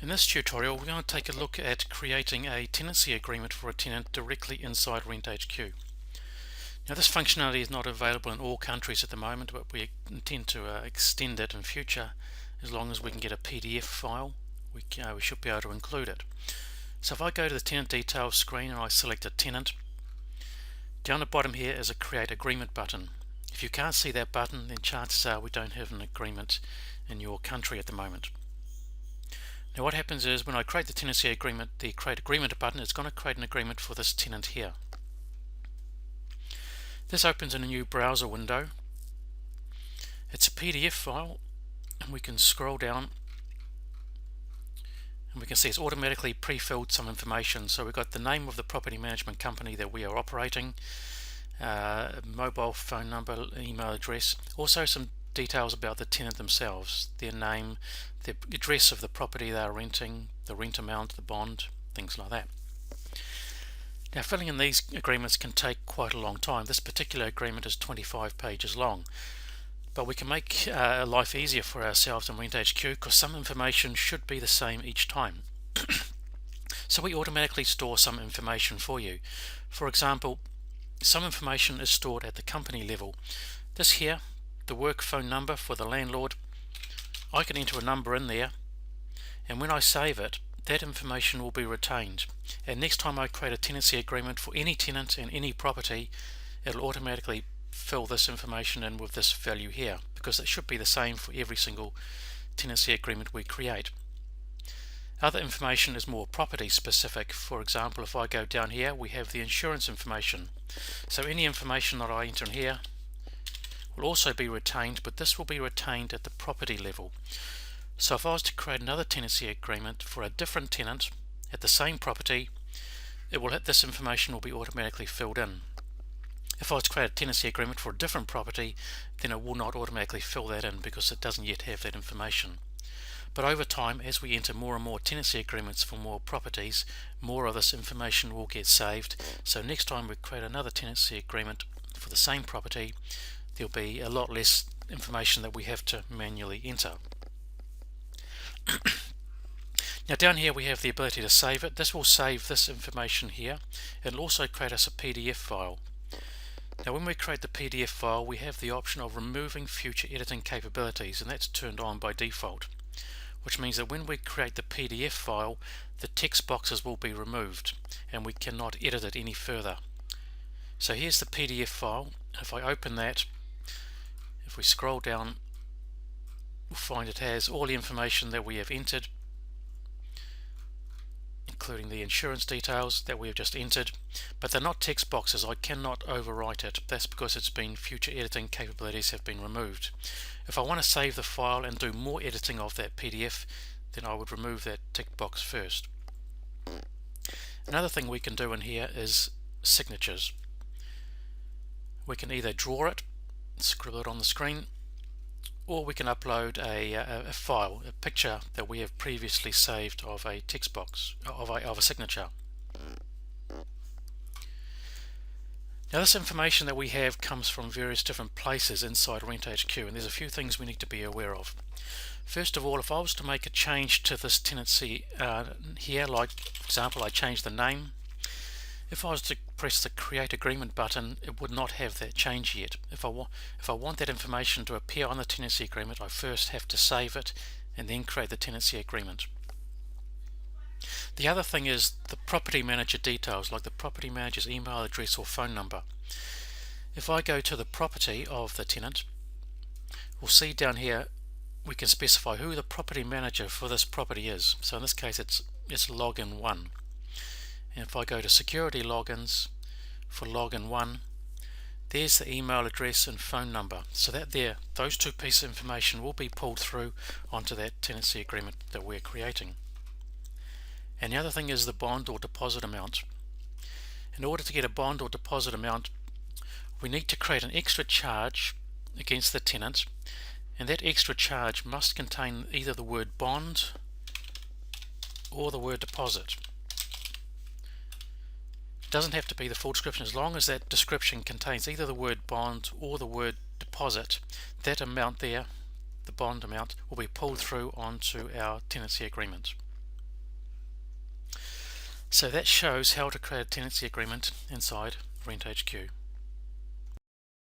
In this tutorial, we're going to take a look at creating a tenancy agreement for a tenant directly inside RentHQ. Now, this functionality is not available in all countries at the moment, but we intend to extend it in future. As long as we can get a PDF file, we should be able to include it. So if I go to the tenant details screen and I select a tenant, down the bottom here is a create agreement button. If you can't see that button, then chances are we don't have an agreement in your country at the moment. Now what happens is when I create the tenancy agreement, the create agreement button is going to create an agreement for this tenant here. This opens in a new browser window. It's a PDF file, and we can scroll down and we can see it's automatically pre-filled some information. So we've got the name of the property management company that we are operating, mobile phone number, email address, also some details about the tenant themselves, their name, the address of the property they are renting, the rent amount, the bond, things like that. Now, filling in these agreements can take quite a long time. This particular agreement is 25 pages long, but we can make life easier for ourselves in RentHQ because some information should be the same each time. So we automatically store some information for you. For example, some information is stored at the company level. This here, the work phone number for the landlord, I can enter a number in there, and when I save it, that information will be retained. And next time I create a tenancy agreement for any tenant and any property, it'll automatically fill this information in with this value here, because it should be the same for every single tenancy agreement we create. Other information is more property specific. For example, if I go down here, we have the insurance information. So any information that I enter in here will also be retained, but this will be retained at the property level. So if I was to create another tenancy agreement for a different tenant at the same property, this information will be automatically filled in. If I was to create a tenancy agreement for a different property, then it will not automatically fill that in because it doesn't yet have that information. But over time, as we enter more and more tenancy agreements for more properties, more of this information will get saved. So next time we create another tenancy agreement for the same property, there'll be a lot less information that we have to manually enter. Now down here we have the ability to save it. This will save this information here. It'll also create us a PDF file. Now when we create the PDF file, we have the option of removing future editing capabilities, and that's turned on by default, which means that when we create the PDF file, the text boxes will be removed and we cannot edit it any further. So here's the PDF file. If I open that, if we scroll down, we'll find it has all the information that we have entered, including the insurance details that we have just entered, but they're not text boxes. I cannot overwrite it. That's because future editing capabilities have been removed. If I want to save the file and do more editing of that PDF, then I would remove that tick box first. Another thing we can do in here is signatures. We can either draw it, scribble it on the screen, or we can upload a file, a picture that we have previously saved of a text box, of a signature. Now this information that we have comes from various different places inside RentHQ, and there's a few things we need to be aware of. First of all, if I was to make a change to this tenancy here, like for example I change the name, if I was to press the create agreement button, it would not have that change yet. If I want that information to appear on the tenancy agreement, I first have to save it and then create the tenancy agreement. The other thing is the property manager details, like the property manager's email address or phone number. If I go to the property of the tenant, we'll see down here we can specify who the property manager for this property is. So in this case it's login 1. And if I go to security logins for login 1, there's the email address and phone number. So those two pieces of information will be pulled through onto that tenancy agreement that we're creating. And the other thing is the bond or deposit amount. In order to get a bond or deposit amount, we need to create an extra charge against the tenant, and that extra charge must contain either the word bond or the word deposit. It doesn't have to be the full description. As long as that description contains either the word bond or the word deposit, that amount there, the bond amount, will be pulled through onto our tenancy agreement. So that shows how to create a tenancy agreement inside RentHQ.